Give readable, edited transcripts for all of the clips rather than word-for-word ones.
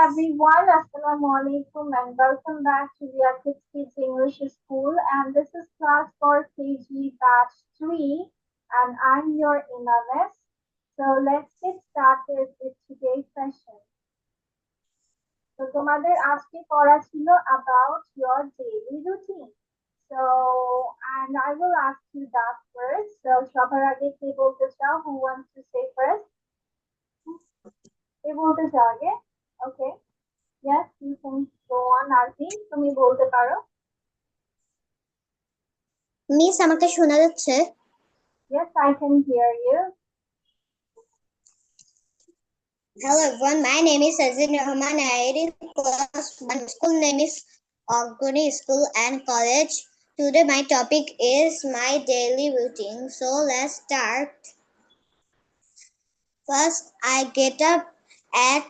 everyone, Assalamu alaikum and welcome back to the Kids English School, and this is class for KG batch 3 and I'm your Inamis. So let's get started with today's session. So তোমাদের আজকে পড়া ছিল about your daily routine. So and I will ask you that first. So সবার আগে কে বলতে চাও? Who wants to say first? কে বলতে চাও আগে? Okay. Yes, you can go on, Arti. তুমি বলতে পারো। মিস আমাকে শোনা যাচ্ছে? Yes, I can hear you. Hello everyone, my name is Azin Rahman. I read in class 1. School name is Ogoni School and College. Today my topic is my daily routine. So let's start. First, I get up at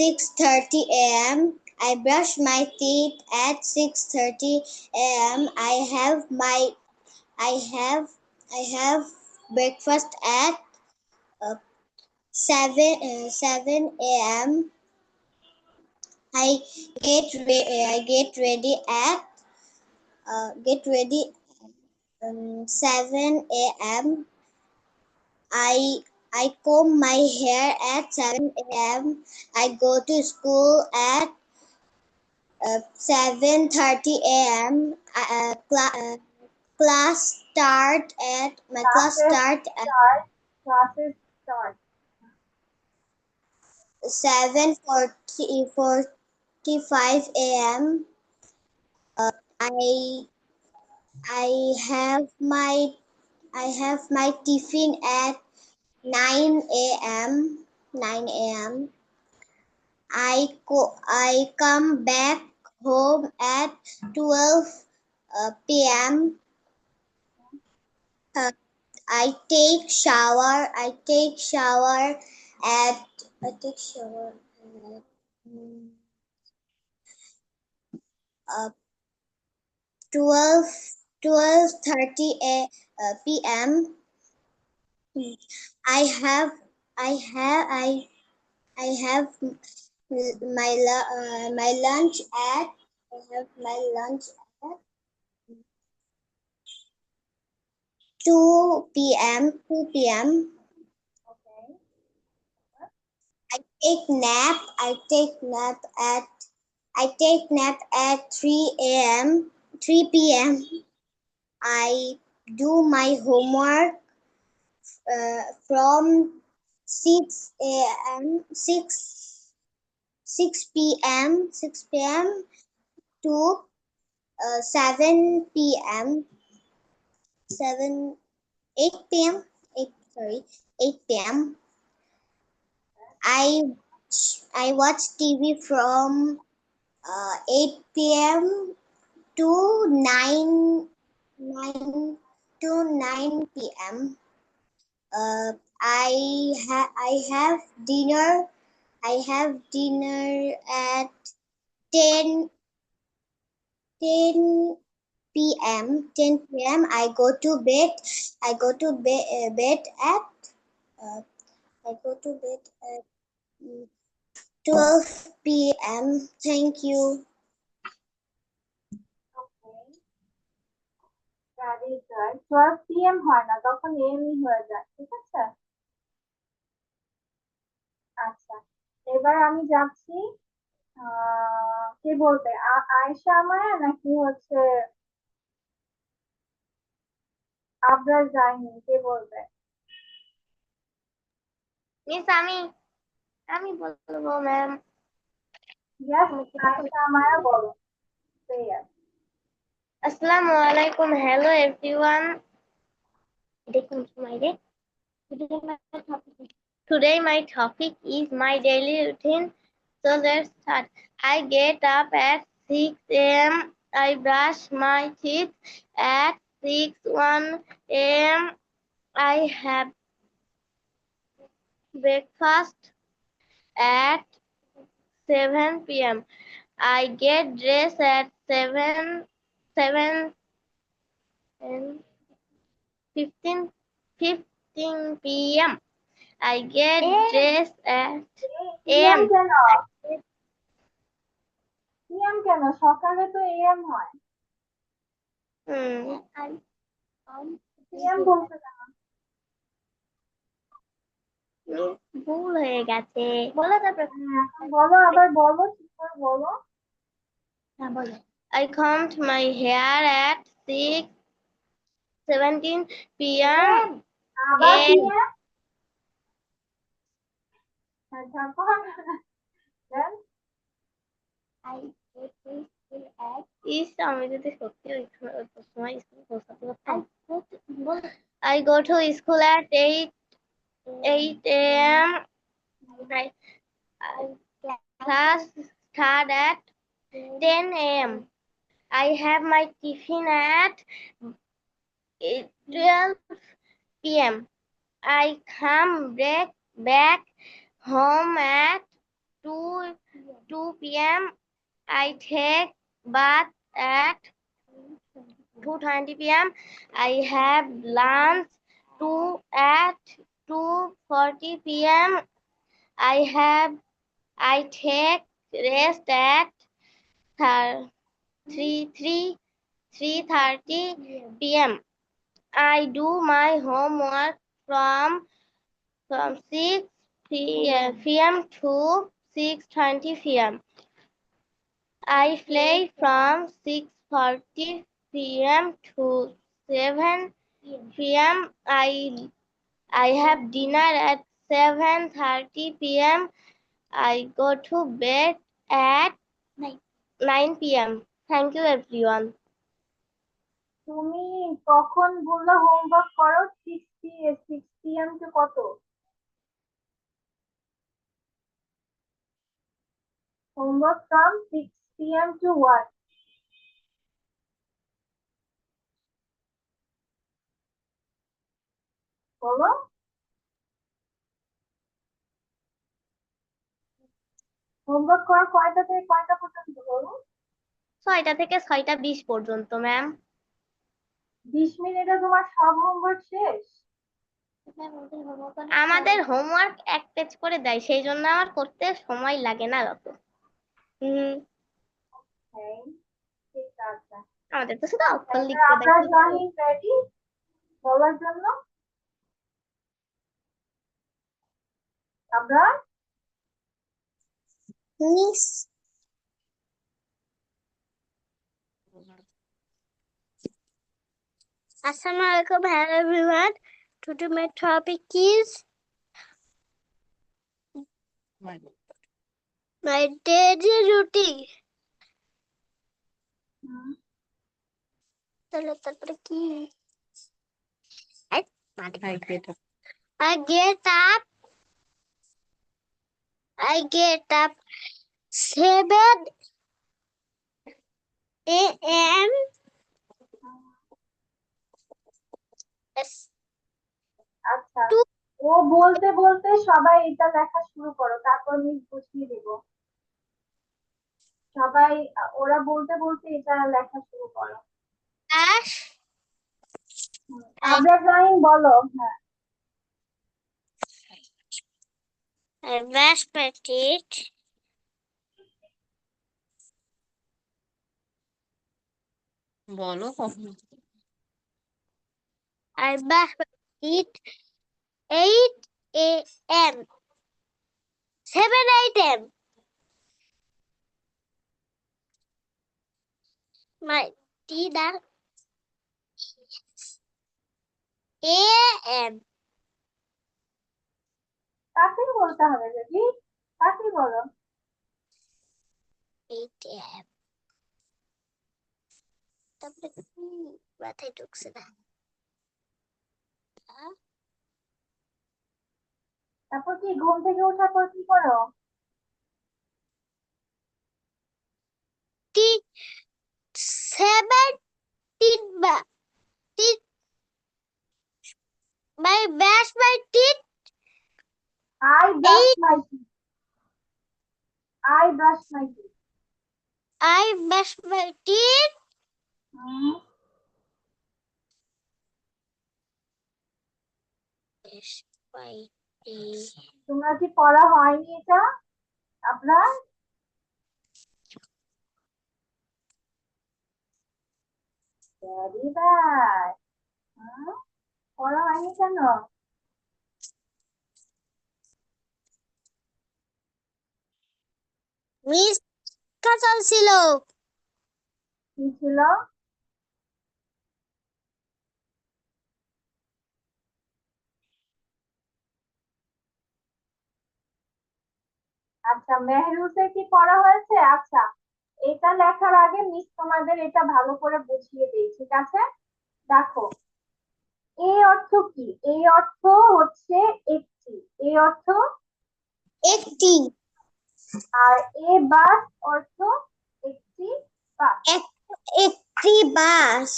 6:30 a.m. I brush my teeth at 6:30 a.m. I have breakfast at 7 a.m. I get ready at 7 a.m. I comb my hair at 7 a.m. I go to school at 7:30 a.m. Class start at Classes start. 7:45 a.m. I have my tiffin at 9 a.m. 9 a.m. I come back home at 12 p.m. I take shower at 12:30 p.m. I have my lunch at 2 p.m. Okay. I take nap at 3 p.m. I do my homework from 6 p.m. to 7 p.m. 8 p.m. 8 p.m. I watch TV from 8 p.m. to 9 p.m. I have dinner at 10 p.m. I go to bed at 12 p.m. Thank you. Okay. Very good. 12 p.m. হয় না, তখন AM হয়ে যায়। ঠিক আছে? আচ্ছা। এবার আমি যাচ্ছি কে বলবে? আয়েশা আমায়া নাকি হচ্ছে আবরার জাহিন, কে বলবে? মিস আমি বলবো ম্যাম। Yes, আয়েশা আমায়া বলো। Say yes. আসসালামু আলাইকুম। Hello everyone. Today my topic is my daily routine. So let's start. I get up at 6 a.m. I brush my teeth at 6:01 a.m. I have breakfast at 7 p.m. I get dressed at 7 and 15 p.m. I get dressed at AM AM. কেন? PM কেন? সকালে তো AM হয়। PM বলতে কেন? ভুল হয়ে গেছে, বলো তারপর। এখন বলো, আবার বলো, ঠিক করে বলো। I combed my hair at 6:17 p.m. আবার and PM? তারপর Then? আমি যদি সত্যি ওই সময় স্কুলে পৌঁছাতে পারতাম। I go to school at 8 a.m. Class start at 10 a.m. I have my tiffin at 12 p.m. I come back home at 2 p.m. I take bath at 2:20 p.m. I have lunch at 2:40 p.m. I take rest at 3:30 p.m. I do my homework from 6 p.m. to 6:20 p.m. I play from 6:40 p.m. to 7 p.m. I have dinner at 7:30 p.m. I go to bed at 9 p.m. Thank you, everyone. তুমি কখন বললো homework করো? 6 PM two কত? Homework from 6 PM to what? বলো। Homework করো কয়টা থেকে কয়টা পর্যন্ত বলো? 6টা থেকে 6টা 20 পর্যন্ত, ম্যাম। 20 মিনিটে তোমার সব হোমওয়ার্ক শেষ? আমাদের হোমওয়ার্ক 1 পেজ করে দেয়, সেই জন্য আমার করতে সময় লাগে না অত। হ্যাঁ, ঠিক আছে। আমাদের তো শুধু অক্ষর তাহলে লিখতে আমরা দেয়। জাহিন রেডি বলার জন্য? আমরা Miss, Assalamualaikum, hello everyone. Today my topic is my daily routine. চলো তারপরে কি? I get up 7 a.m. আচ্ছা, ও বলতে বলতে সবাই এটা লেখা শুরু করো, তারপর মিস বুঝিয়ে দেব। সবাই ওরা বলতে বলতে এটা লেখা শুরু করো। আমরা জাহিন বলো। হ্যাঁ, I brush my teeth. বলো I brush my teeth 8 a.m. 7 a.m. My teeth are a.m. তাকেই বলতে হবে যদি, তাকেই বলো। 8 a.m. তারপরে কি মাথায় ঢুকছে না। তারপর কি ঘুম থেকে ওঠার পর কি করো? Teeth 7 teeth my brush my teeth I brush my teeth. I brush my teeth. I brush my teeth my teeth তোমরা কি পড়া হয়নি এটা আপনার? Very bad. পড়া হয়নি কেন? মিস কা চলছিল। কি ছিল? আচ্ছা, মেহরুজের কি পড়া হয়েছে? আচ্ছা, এটা লেখার আগে মিস তোমাদের এটা ভালো করে বুঝিয়ে দিই, ঠিক আছে? দেখো, এই অর্থ কি? এই অর্থ হচ্ছে একটি, এই অর্থ একটি আর এ বাস অর্থ একটি বাস। একটি বাস।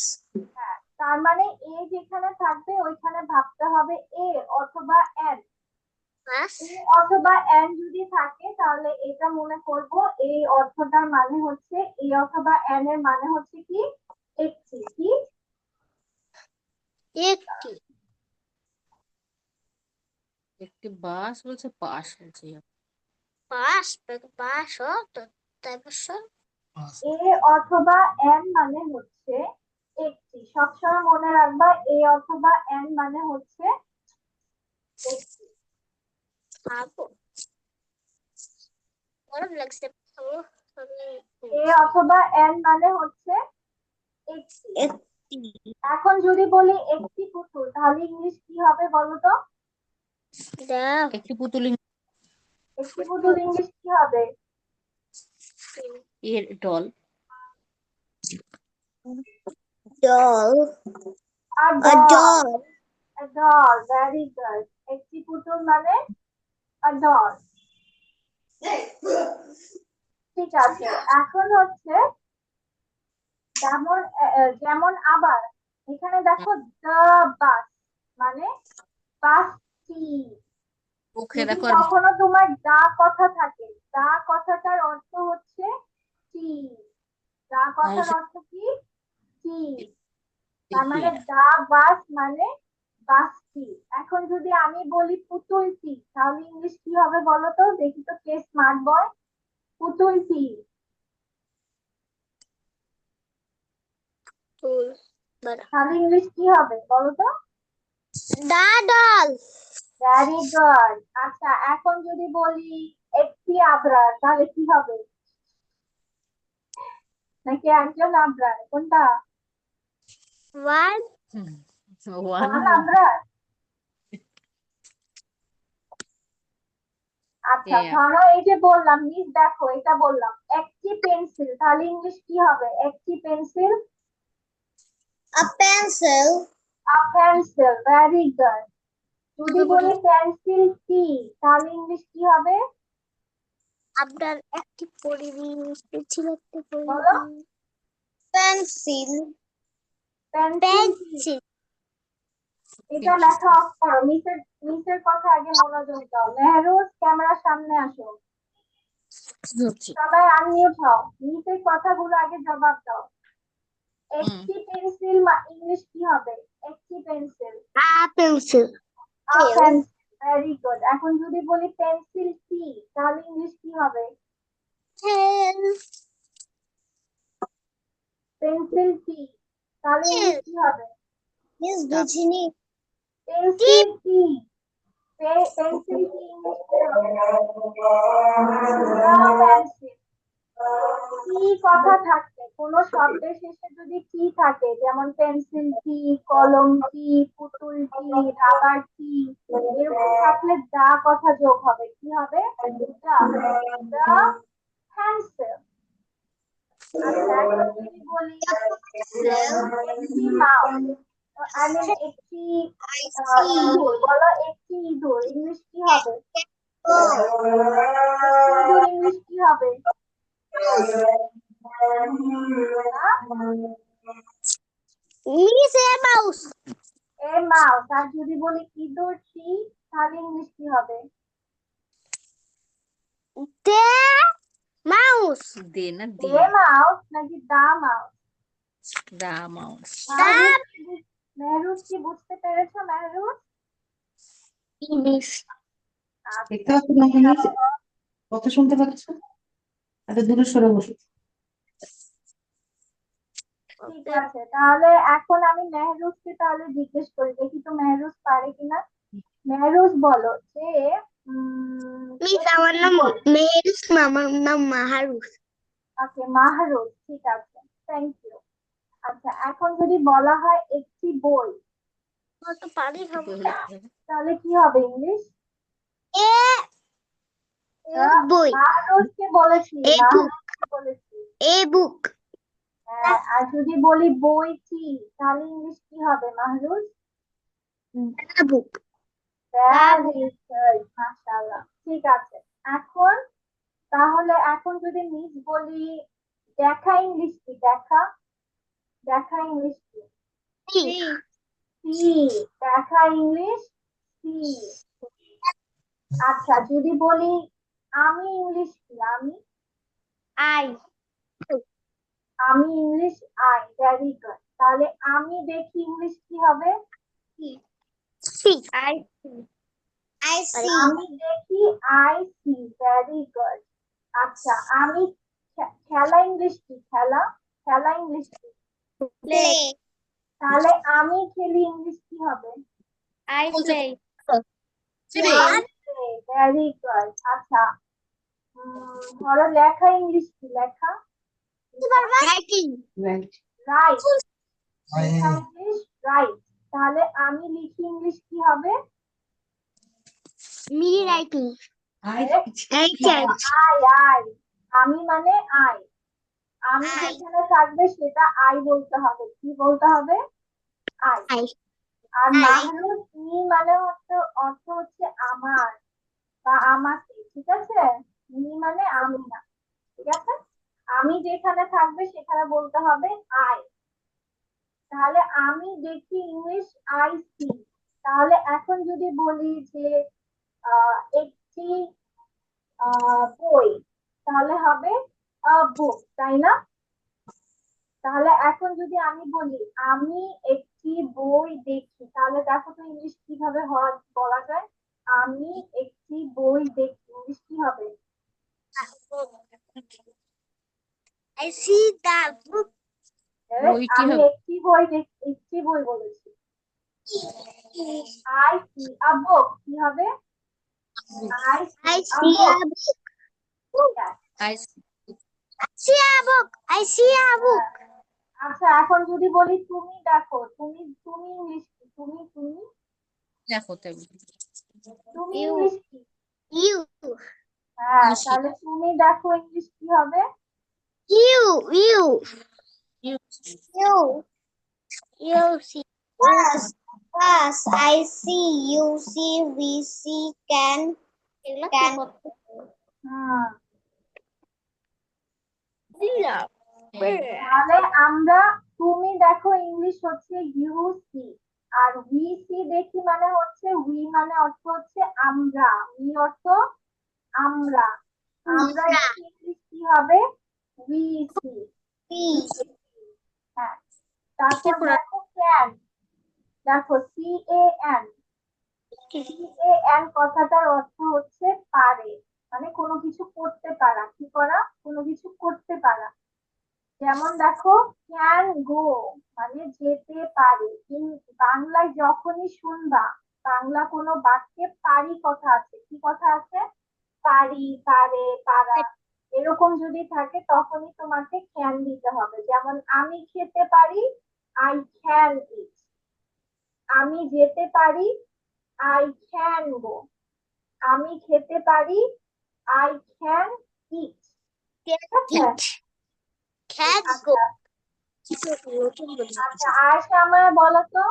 হ্যাঁ, তার মানে এ যেখানে থাকবে ওইখানে ভাবতে হবে এ অথবা এন। বাস এ অথবা এন যদি থাকে তাহলে এটা মনে করব এই অর্থটার মানে হচ্ছে এ অথবা এন এর মানে হচ্ছে কি একটি, কি একটি একটি বাস বলছে, পাস বলছে। বাস বাস ও তো তারপর এ অথবা এন মানে হচ্ছে একটি, সবসময় মনে রাখবা এ অথবা এন মানে হচ্ছে একটি। খাবো গরম লাগছে। এ অথবা এন মানে হচ্ছে একটি। একটি এখন যদি বলি একটি পুতুল তাহলে ইংলিশ কি হবে বলো তো? একটি পুতুল একটি পুতুল ইংলিশ কি হবে? এর doll. Doll A a doll. doll A doll. Very good. একটি পুতুল মানে a doll. ঠিক আছে, এখন হচ্ছে যেমন যেমন আবার এখানে দেখো the bus মানে বাসটি। মুখে যদি দেখো আর কখনো তোমার দা কথা থাকে, দা কথাটার অর্থ হচ্ছে টি। দা কথার অর্থ কি? টি। তার মানে দা বাস মানে বাসটি। এখন যদি আমি বলি পুতুলটি তাহলে ইংলিশ কি হবে বলো তো? দেখি তো কে স্মার্ট বয়। পুতুলটি তাহলে ইংলিশ কি হবে বলো তো? the doll very good. আচ্ছা, এখন যদি বলি একটি আবরার তাহলে কি হবে? নাকি একজন আবরার, কোনটা? one one one Abrar. আচ্ছা, ধরো এই যে বললাম মিস দেখো এটা বললাম একটি পেন্সিল তাহলে ইংলিশ কি হবে? একটি pencil a pencil a pencil. Very good. যদি বলি পেন্সিল টি তাহলে ইংলিশ কি হবে আপনার একটি পরিবেশ ছিল একটা বলো? পেন্সিল পেন্সিল টি। পেন্সিল এটা লেখা অফ করো, মিসের মিসের কথা আগে মনোযোগ দাও। মেহরুজ ক্যামেরার সামনে আসো, সবাই আনমিউট হও, মিসের কথাগুলো আগে জবাব দাও। একটি পেন্সিল ইংলিশ কি হবে? একটি pencil a pencil a pencil. Very good. এখন যদি বলি পেন্সিল টি তাহলে ইংলিশ কি হবে? pen পেন্সিল টি তাহলে ইংলিশ কি হবে? মিস বুঝিনি পেন্সিল টি। পেন্সিল টি ইংলিশ কি হবে? পেন্সিল। টি কথা থাকলে কোনো শব্দের শেষে যদি টি থাকে যেমন পেন্সিল টি, কলম টি, পুতুল টি, রাবার টি, এরকম থাকলে দা কথা যোগ হবে, কি হবে? দা। দা পেন্সিল। আচ্ছা, এখন যদি বলি একটি মাউস, আই মিন একটি ইঁদুর, বলো একটি ইঁদুর ইংলিশ কি হবে? ইঁদুর ইংলিশ কি হবে? মিস এ মাউস এ মাউস। আর যদি বলি ইঁদুর টি তাহলে ইংলিশ কি হবে? দে মাউস দে না দে দি, মাউস নাকি দা মাউস? দা মাউস। মেহরুজ কি বুঝতে পেরেছো মেহরুজ? ইংলিশ দেখতে আচ্ছা, পাচ্ছ না জিনিস? কথা শুনতে পাচ্ছ? এত দূরে সরে বসে। ঠিক আছে, তাহলে এখন আমি মেহরুজকে তাহলে জিজ্ঞেস করি, দেখি তো মেহরুজ পারে কিনা। মেহরুজ বলো যে মিস আমার নাম মেহেরুস না, আমার নাম মাহারুস। ওকে, মাহরুজ, ঠিক আছে, থ্যাংক ইউ। আচ্ছা, এখন যদি বলা হয় একটি বই, তো পারি খাবো। তাহলে কি হবে ইংলিশ? এ বই, মাহরুজকে বলেছি, এ বুক, মাহরুজকে বলেছি। এ বুক, হ্যাঁ, আর যদি বলি বইটি, তাহলে ইংলিশ কি হবে মাহরুজ? বুক। ভেরি গুড, মাশাআল্লাহ, ঠিক আছে। এখন তাহলে এখন যদি মিস বলি দেখা, ইংলিশ কি দেখা? দেখা ইংলিশ কি? সি। দেখা ইংলিশ সি। আচ্ছা, যদি বলি আমি, ইংলিশ কি আমি? আই, আমি ইংলিশ আই। ভেরি গুড, তাহলে আমি দেখি ইংলিশ কি হবে? See, I, I see. আমি দেখি আই সি। Very good. আচ্ছা, আমি খেলা ইংলিশ কি? খেলা, খেলা ইংলিশ কি? Play. তাহলে আমি খেলি ইংলিশ কি হবে? I play, very good. আচ্ছা, ধরো লেখা ইংলিশ কি? লেখা, রাইটিং, Right. রাইট। লেখা ইংলিশ রাইট। তাহলে আমি লিখি ইংলিশ কি হবে? Me writing, I writer, I, I. আমি মানে আই। আমি I. যেখানে থাকবে সেটা আই বলতে হবে। কি বলতে হবে? আই। আই, আর I. মাহরুজ মি মানে হচ্ছে, অর্থ হচ্ছে আমার বা আমাকে, ঠিক আছে? মি মানে আমি না, ঠিক আছে? আমি যেখানে থাকবে সেখানে বলতে হবে আই। তাহলে আমি দেখি ইংলিশ আই সি। তাহলে এখন যদি বলি যে একটি বই, তাহলে হবে বুক, তাই না? তাহলে এখন যদি আমি বলি আমি একটি বই দেখি, তাহলে দেখো তো ইংলিশ কিভাবে বলা যায়? আমি একটি বই দেখি, ইংলিশ কি হবে? I see the book, বইটি আমি হবে একটি বই দেখি, একটি বই বলেছি। আই সি আ বুক, কি হবে? I I C a see a book. book, I I see a book, I see a book, আচ্ছা, এখন যদি বলি তুমি দেখো, তুমি, তুমি ইংলিশ কি? তুমি, তুমি, দেখো তাই তুমি You. ইংলিশ কি? you, হ্যাঁ, খুশি তাহলে তুমি দেখো ইংলিশ কি হবে? you, you, You you, you see, Class. Class. I see. You see. We see. Can. এগুলা কি Can. করতে হুম, দিলাম, তাহলে আমরা তুমি দেখো ইংলিশ হচ্ছে ইউ সি, আর উই সি দেখি মানে হচ্ছে উই মানে অর্থ হচ্ছে আমরা, উই অর্থ আমরা, আমরা দেখি ইংলিশ কি হবে? We see. We. হ্যাঁ, তারপর দেখো ক্যান, দেখো C A N. C A N কথাটার অর্থ হচ্ছে পারে, মানে কোনো কিছু করতে পারা। কি করা? কোনো কিছু করতে পারা। যেমন দেখো ক্যান গো, মানে যেতে পারে। বাংলায় যখনই শুনবা বাংলা কোনো বাক্যে পারি কথা আছে, কি কথা আছে? পারি, পারে, পারা, এরকম যদি থাকে তখনই তোমাকে ক্যান দিতে হবে। যেমন আমি খেতে পারি, আই ক্যান ইট। আমি যেতে পারি, আই ক্যান গো। আমি খেতে পারি, আই ক্যান ইট। ঠিক আছে? cat go, আচ্ছা, আচ্ছা, আয়সা আমার বলো তো,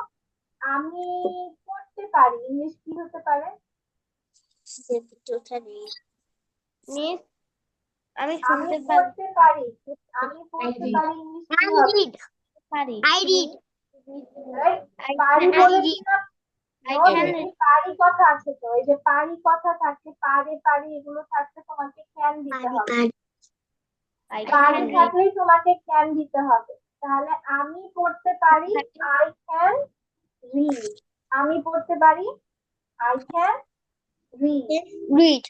আমি পড়তে পারি ইংলিশ কি হতে পারে? মিস আমি আমি শুনতে পড়তে পারি, আমি পড়তে পারি ইংলিশ কি হবে? পারি, I read, Right? পারি I বলেছি read, না? I No, can দেখি পারি কথা আছে তো, এই যে পারি কথা থাকছে, পারে, পারি এগুলো থাকতে তোমাকে ক্যান দিতে হবে। I পারি can read, থাকলেই তোমাকে ক্যান দিতে হবে। তাহলে আমি পড়তে পারি, আই ক্যান রিড। আমি পড়তে পারি, আই ক্যান রিড। read,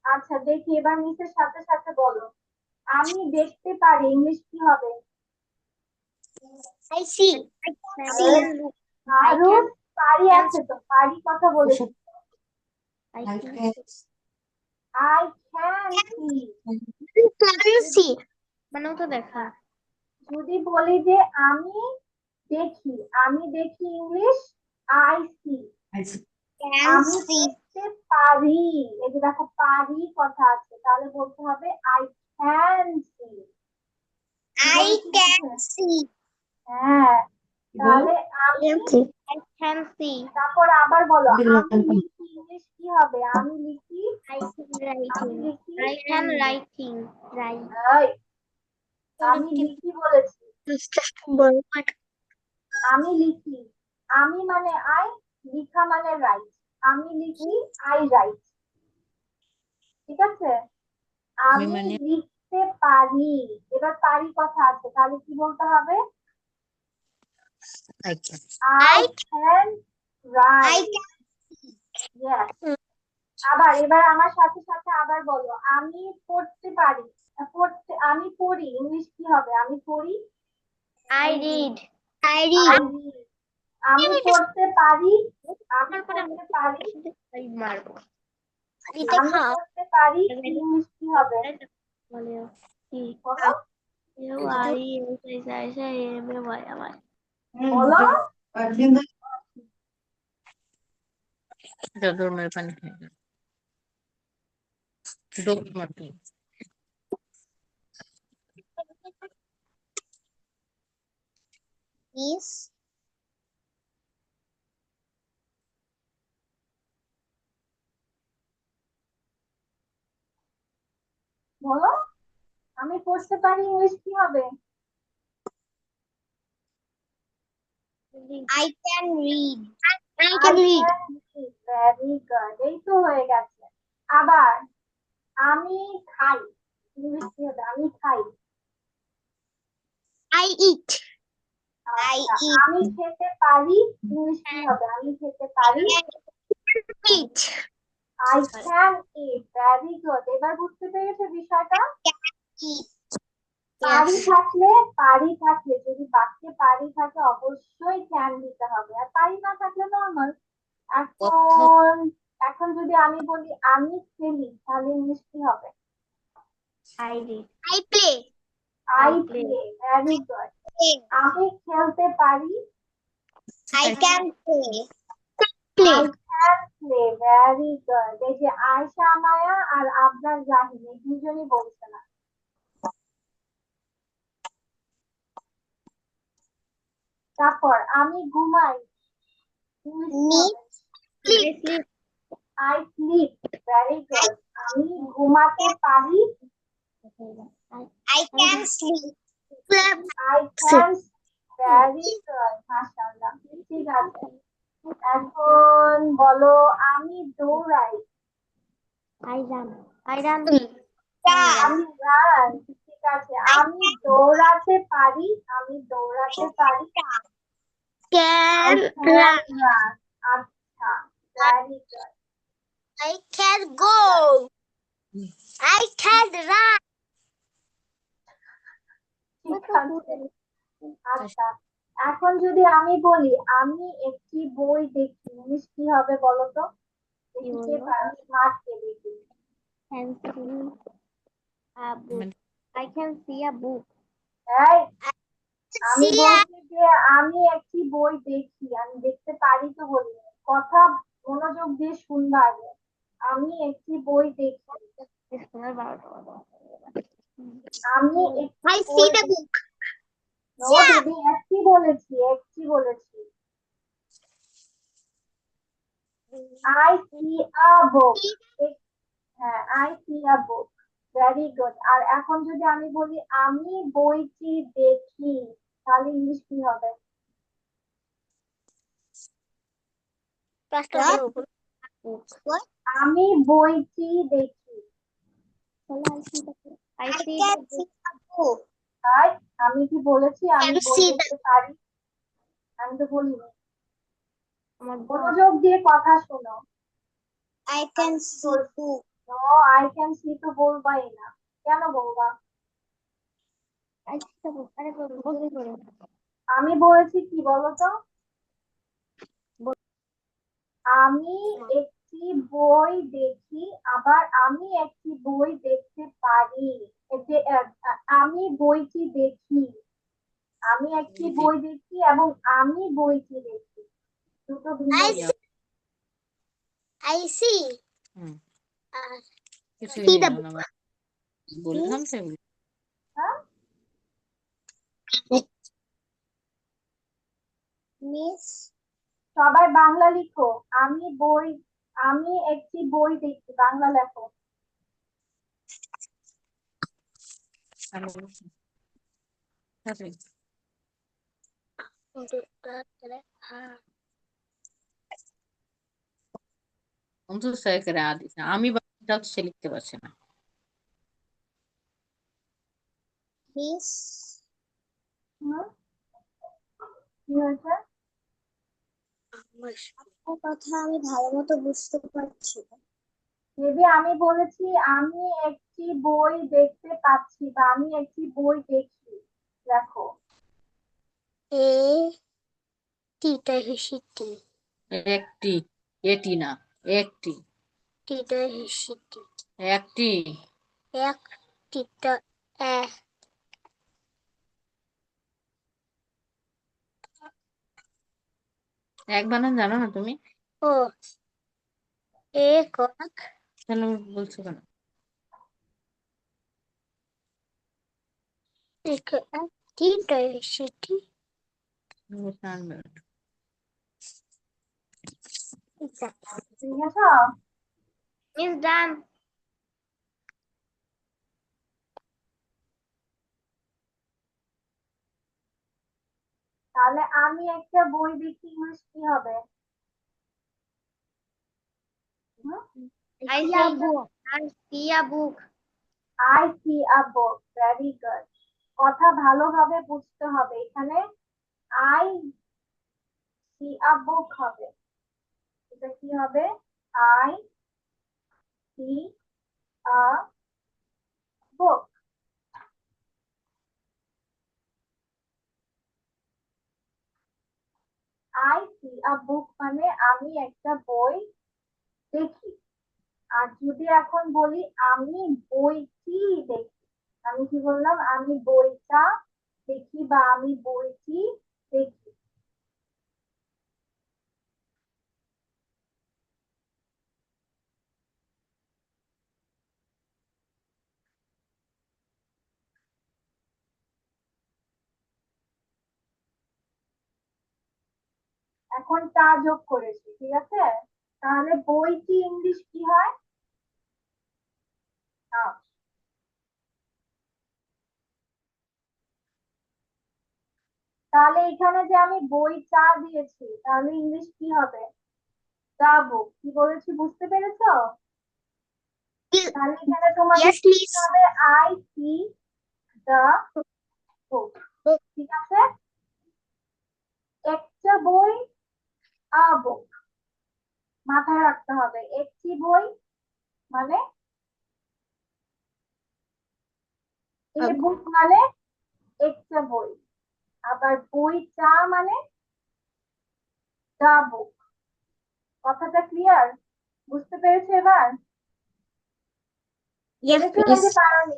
আচ্ছা, দেখি এবার মিসের সাথে সাথে বলো, আমি দেখতে পারি ইংলিশ কি হবে? I see. I can look. I Aarush পারি can আছে তো, পারি কথা বলেছি। I I can can I can see. see. মানেও তো দেখা। যদি বলি যে আমি দেখি, আমি দেখি English I see. I see. আমি Can see. দেখতে পারি, এই যে দেখো পারি কথা আছে, তাহলে বলতে হবে I can see. I can see. হ্যাঁ, তাহলে আমি, I can see. তারপর আবার বলো এগুলো আমি লিখি ইংলিশ কি হবে? আমি লিখি, I can আমি writing. লিখি, I can writing. Right. এই, আমি লিখি বলেছি, আমি লিখি, আমি মানে আই, লিখা মানে রাইট, আমি লিখি আই রাইট, ঠিক আছে? আমি মানে লিখতে পারি, এবার পারি কথা আছে, তাহলে কি বলতে হবে? I can. I can write. Yes. আবার এবার আমার সাথে সাথে আবার বলো আমি পড়তে পারি, পড়তে, আমি পড়ি ইংলিশ কি হবে? আমি পড়ি I read. I I read. read. আমি পড়তে পারি, আমি পড়তে পারি, I মারবো। আমি পড়তে পারি ইংলিশ কি হবে? বলে কি? বলো আমার। বলো কিন্তু যদুর মেরে পানি খেয়ে গেল। দৌড় মারতে। Is. বলো আমি পড়তে পারি ইংলিশ কি হবে? I can read. I I can read. can read. Very good. এই তো হয়ে গেছে। আবার আমি খাই ইংলিশ কি হবে? আমি খাই। I eat. I আচ্ছা, eat. আমি খেতে পারি ইংলিশ কি হবে? আমি খেতে পারি Eat. I can eat. Very good. এবার বুঝতে পেরেছো বিষয়টা? Eat. পারি থাকলে যদি বাক্যে পারি থাকে অবশ্যই ক্যান দিতে হবে, আর পারি না থাকলে নর্মাল। এখন এখন যদি আমি বলি আমি খেলি, তাহলে ইংলিশ কি হবে? I read. I play. I play. Very good. আমি খেলতে পারি I can play. I can play. Very good. এই যে আয়শা মায়া আর আবরার জাহিদ এই দুজনই বলছে না। তারপর আমি ঘুমাই ইংলিশ কি হবে? Sleep. Sleep. I sleep. Very good. আমি ঘুমাতে পারি I can sleep. I can. Very good. মাশাআল্লাহ। ঠিক আছে। এখন বলো আমি দৌড়াই। I run. I run. আমি রান। ঠিক আছে। আমি দৌড়াতে পারি, আমি দৌড়াতে পারি। I Can can run. আচ্ছা। Very good. I can go. I can run. ঠিক আছে। আচ্ছা, এখন যদি আমি বলি আমি একটি বই দেখি, ইংলিশ কি হবে বলো তো? দেখতে পারো, স্মার্ট কে দেখি। Can see a book. I can see a book. এই, আমি See বলছি যে আমি একটি বই দেখি, আমি দেখতে পারি তো বলি, কথা মনোযোগ দিয়ে শুনবা আগে। আমি একটি বই দেখি, স্কুলের 12টা বাজে। আমি একটি I বই see the দেখি। book. নো বেবি, একটি বলেছি, একটি বলেছি। I see a book. হ্যাঁ, I see a book. Very good. আর এখন যদি আমি বলি আমি বইটি দেখি, তাহলে ইংলিশ কি হবে? What? আমি বইটি দেখি। I I see can the see a book. তাই আমি কি বলেছি আমি Can বই see দেখতে পারি? আমি তো বলিনি। আমার মনোযোগ দিয়ে কথা শোনো। I can see book. No, I can see তো বলবাই না। কেন বলবা? I see the book. আরে বলতে করে। আমি বলেছি কি বলতো? আমি একটি বই দেখি, আবার আমি একটি বই দেখতে পারি। আমি বইটি দেখি, আমি একটি বই দেখি এবং আমি বইটি দেখি, দুটো ভিন্ন I জিনিস। see. I see. Hmm, Uh, কিছুই see নিল the না বললাম তো এগুলো। হ্যাঁ, Miss. সবাই বাংলা লিখো। আমি একটি বই দেখি, বাংলা লেখো। ভালো আছে। অন্তত স্যারকে দিস না, আমি বাংলাটাও সে লিখতে পারছে না। Miss. হুম, কি হয়েছে? আপনার কথা আমি ভালো মতো বুঝতে পারছি না। দিদি, আমি বলেছি আমি একটি বই দেখতে পাচ্ছি বা আমি একটি বই দেখি, দেখো। এ টিটা হিসিটি একটি, এটি না, একটি, টিটা হিসিটি একটি। এক টিটা এ এক বানান জানো না তুমি? ও এ কক তাহলে বলছো কেন? এক টিটা হিসিটি টানবে না। ঠিক আছে? Miss done. তাহলে আমি একটা বই দেখি, ইংলিশ কি হবে? I see a book. I see a book. I see a book, very good. কথা ভালোভাবে বুঝতে হবে, এখানে আই সি আ বুক হবে। এটা কি হবে? I see a book. I see a book মানে আমি একটা বই দেখি। আর যদি এখন বলি আমি বইটি দেখি, আমি কি বললাম? আমি বইটা দেখি বা আমি বইটি দেখি। এখন তা যোগ করেছি, ঠিক আছে? তাহলে বইটি ইংলিশ কি হয়? আহ, তাহলে এখানে যে আমি বইটা দিয়েছি, তাহলে ইংলিশ কি হবে? দা বুক। কি বলেছি বুঝতে পেরেছো? তাহলে এখানে তোমাদের Yes, কি miss. হবে? আই সি দা বুক, ঠিক আছে? একটা বই, আ বুক, মাথায় রাখতে হবে। একটি বই মানে এ বুক মানে একটা বই, আবার বইটা মানে দা বুক। কথাটা ক্লিয়ার? বুঝতে পেরেছো এবার? Yes, পেরেছো নাকি miss. পারোনি?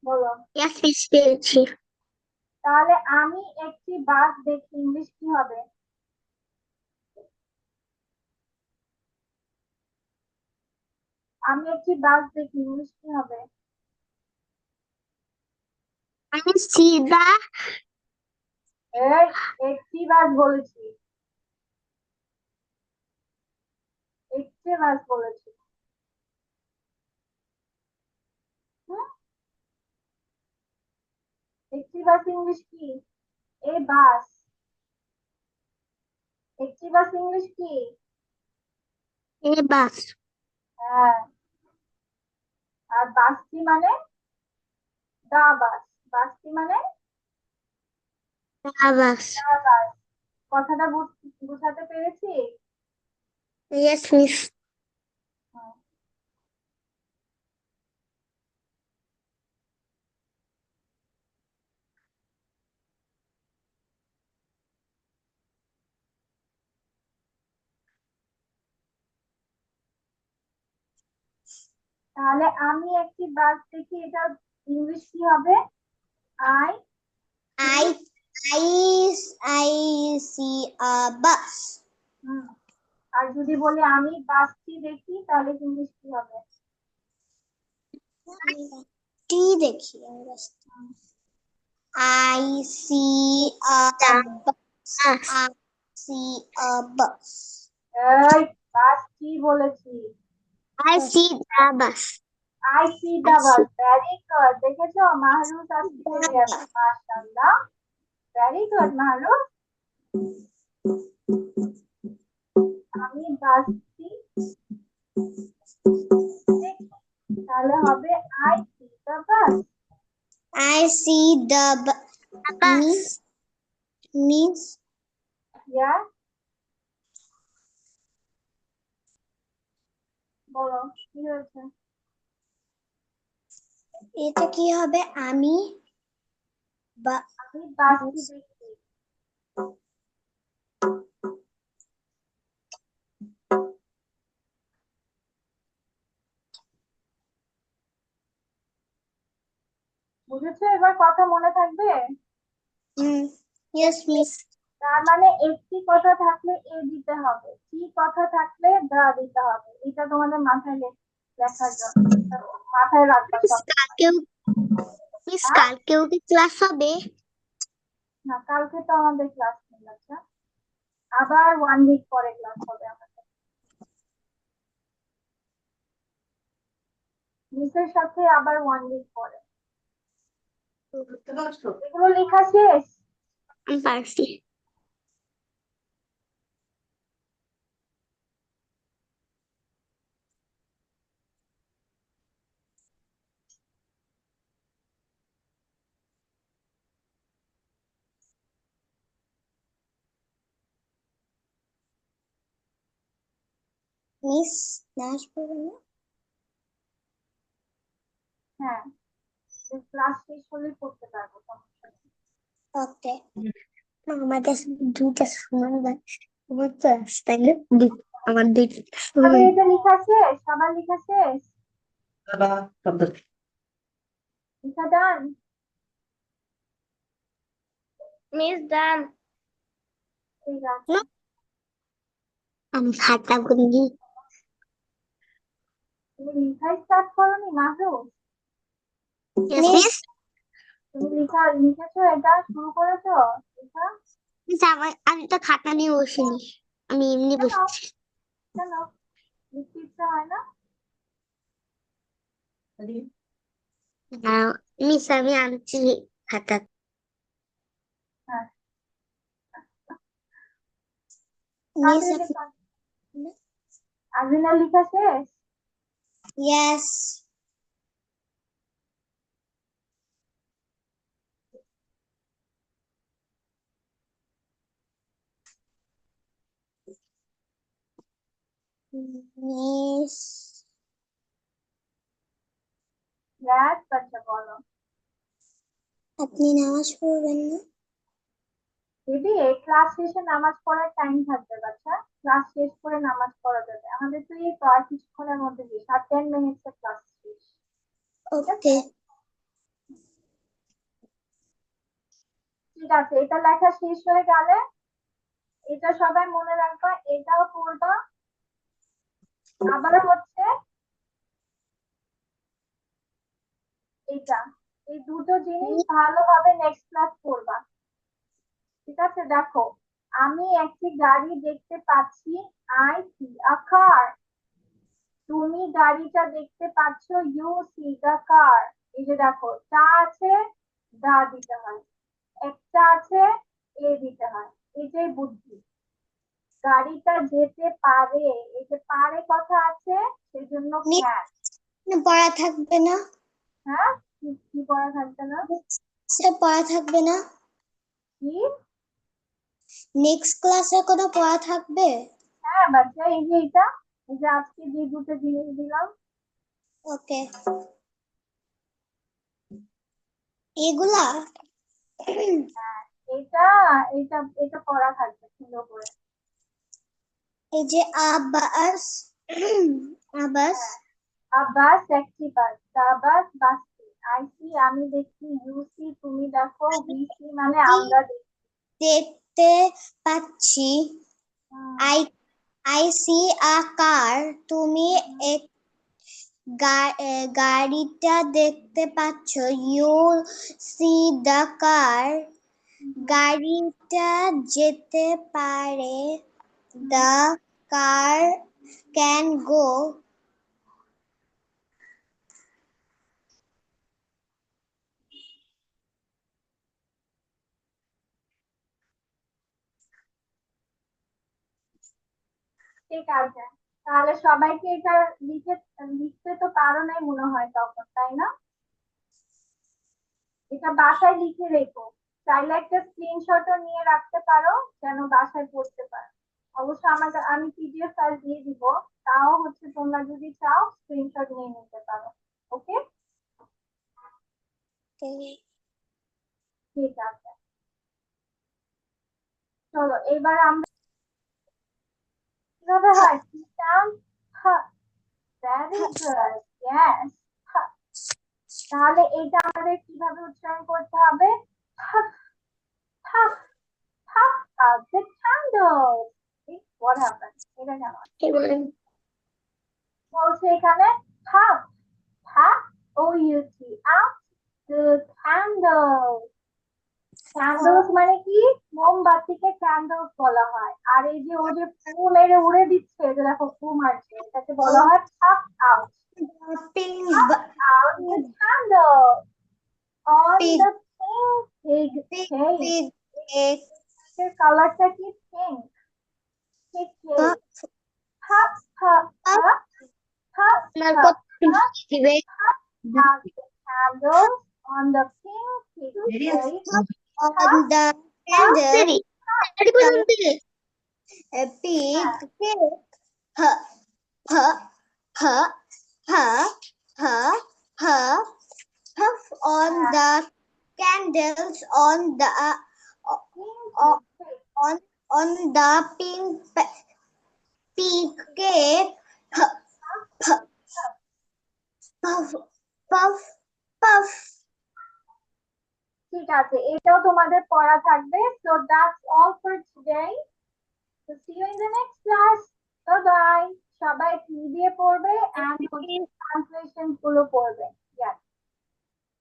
বলো। Yes, miss পেয়েছি। তাহলে আমি একটি বাস দেখি, ইংলিশ কি হবে? আমি একটি বাস দেখি, ইংলিশ কি হবে? আমি সিদা এই, একটি বাস বলেছি, একটি বাস বলেছি। হুম? একটি বাস ইংলিশ কি? এ বাস। একটি বাস ইংলিশ কি? এ বাস হ্যাঁ। আর বাসটি মানে দা বাস। বাসটি মানে দা বাস। দা বাস। কথাটা বুঝাতে পেরেছি? Yes, miss. হুম। তাহলে আমি একটি বাস দেখি, এটা ইংলিশ কি হবে? I I I see a bus. আর যদি বলি আমি বাসটি দেখি তাহলে ইংলিশ কি হবে? T देखिए I see a bus. I see a bus. এই বাসটি বলেছি। I see the bus. I see the bus. Very good. দেখেছো মাহরুজ আজকে পেরে গেছে, মাশাআল্লাহ। Very good মাহরুজ। আমি বাসটি দেখি, তাহলে হবে I see the bus. I see the bus. Means Yeah. বলো কি হয়েছে? এটা কি হবে? আমি আমি বাসটি দেখি। বুঝেছো? এবার কথা মনে থাকবে? yes miss. তার মানে একটি কথা থাকলে এ দিতে হবে, কি কথা থাকলে দা দিতে হবে। এটা তোমাদের মাথায় লেখার জন্য, মাথায় রাখবা সব। মিস কালকেও কি ক্লাস হবে? না, কালকে তো আমাদের ক্লাস নেই। আচ্ছা, আবার 1 উইক পরে ক্লাস হবে আমাদের। মিসের সাথে আবার 1 উইক পরে। এগুলো লেখা শেষ? আমি পারছি। মিস নাচ পড়বে না? হ্যাঁ, ক্লাস শেষ হলে পড়তে পারবো, সমস্যা নেই। ওকে। আমাদের দুইটা সমান বুঝতে তাই না? আমার দুইটা তবে এটা লেখা শেষ, সবার লেখা শেষ, লেখা ডান। Miss done. ঠিক আছে, আমি খাতা গুলি তুমি লেখাই স্টার্ট করোনি মাহরুজ? মিস তুমি লিখেছো, এটা শুরু করেছো লেখা? আমি তো খাতা নিয়ে বসিনি, আমি এমনি কেন বসছি। কেন লিখতে ইচ্ছা হয় না? মিস আমি আনছি খাতা। হ্যাঁ, মিস আজিনা লেখা শেষ? ইয়েস। মিস ব্যাস, বাচ্চা বলো। আপনি নামাজ পড়বেন না? দিদি, ক্লাস শেষে নামাজ পড়ার টাইম থাকবে বাচ্চা, ক্লাস শেষ করে নামাজ পড়া যাবে। আমাদের তো এই তো আর কিছুক্ষণের মধ্যে 10 মিনিটের ক্লাস শেষ। ওকে। ঠিক আছে, এটা লেখা শেষ হয়ে গেলে এটা সবাই মনে রাখবা, এটাও পড়বা। আবার হচ্ছে এটা, এই দুটো জিনিস ভালোভাবে নেক্সট ক্লাস পড়বা। ঠিক আছে, দেখো আমি একটি গাড়ি দেখতে পাচ্ছি, আই সি আ কার। তুমি গাড়িটা দেখতে পাচ্ছ, ইউ সি দা কার। এই যে দেখো, টা আছে, দা দিতে হয়, একটা আছে, এ দিতে হয়। এটাই বুদ্ধি। গাড়িটা যেতে পারে, এই যে পারে কথা আছে, সেজন্য ক্যান। পড়া থাকবে না? হ্যাঁ, কি পড়া থাকবে না? সেটা পড়া থাকবে না? কি? নেক্সট ক্লাসে কোনো পড়া থাকবে? হ্যাঁ বাচ্চা, এই যে এটা, এই যে আজকে যে দুটো জিনিস দিলাম, ওকে। এগুলা এটা এটা এটা পড়া থাকবে সুন্দর করে। এই যে আবাস আবাস বাস একটি বাস, দা বাস বাসটি। আই সি আমি দেখি, ইউ সি তুমি দেখো, উই সি মানে আমরা দেখি। দেখতে পাচ্ছি। হুম, আই আই সি আ কার, তুমি এক গাড়িটা দেখতে পাচ্ছ। ইউ সি দ্য কার, গাড়িটা যেতে পারে। The car can go. ঠিক আছে, তাহলে সবাইকে এটা লিখতে তো পারো নাই মনে হয় তখন, তাই না? এটা বাসায় লিখে রেখো, চাইলে একটা স্ক্রিনশটও নিয়ে রাখতে পারো যেন বাসায় পড়তে পারো। অবশ্য আমি পিডিএফ ফাইল দিয়ে দিব, তাও হচ্ছে তোমরা যদি চাও স্ক্রিনশট নিয়ে নিতে পারো। ওকে, ঠিক আছে। চলো এবার আমরা কিভাবে হয় সিস্টেম। Very good, yes. তাহলে এটা আমাদের কিভাবে উচ্চারণ করতে হবে? Puff, puff, puff out the candles. See, what happened? এটা কেন বলছে এখানে? Puff, puff, O-U-T, out the candles. Candles মানে কি? মোমবাতিকে ক্যান্ডেলস বলা হয়। আর এই যে ও যে ফু মেরে উড়ে দিচ্ছে, এই যে দেখো ফু মারছে, এটাকে বলা হয় puff out. Pink Puff out the candles on pig the pink pig cake. pig egg এর কালারটা কি? পিঙ্ক। ঠিক puff puff puff puff puff আমার puff কত puff দিবে puff out the candles on the pink cake. on the candle. দেরি দেরি পর্যন্ত A pig cake. Huh, huh, huh, huh, huh, huh, puff on the candles on the on the pig cake. Huh, huh, puff, puff, puff. ঠিক আছে, এটাও তোমাদের পড়া থাকবে। So that's all for today. So see you in the next class. Bye bye. সবাই কি দিয়ে পড়বে and ট্রান্সলেশন গুলো পড়বে।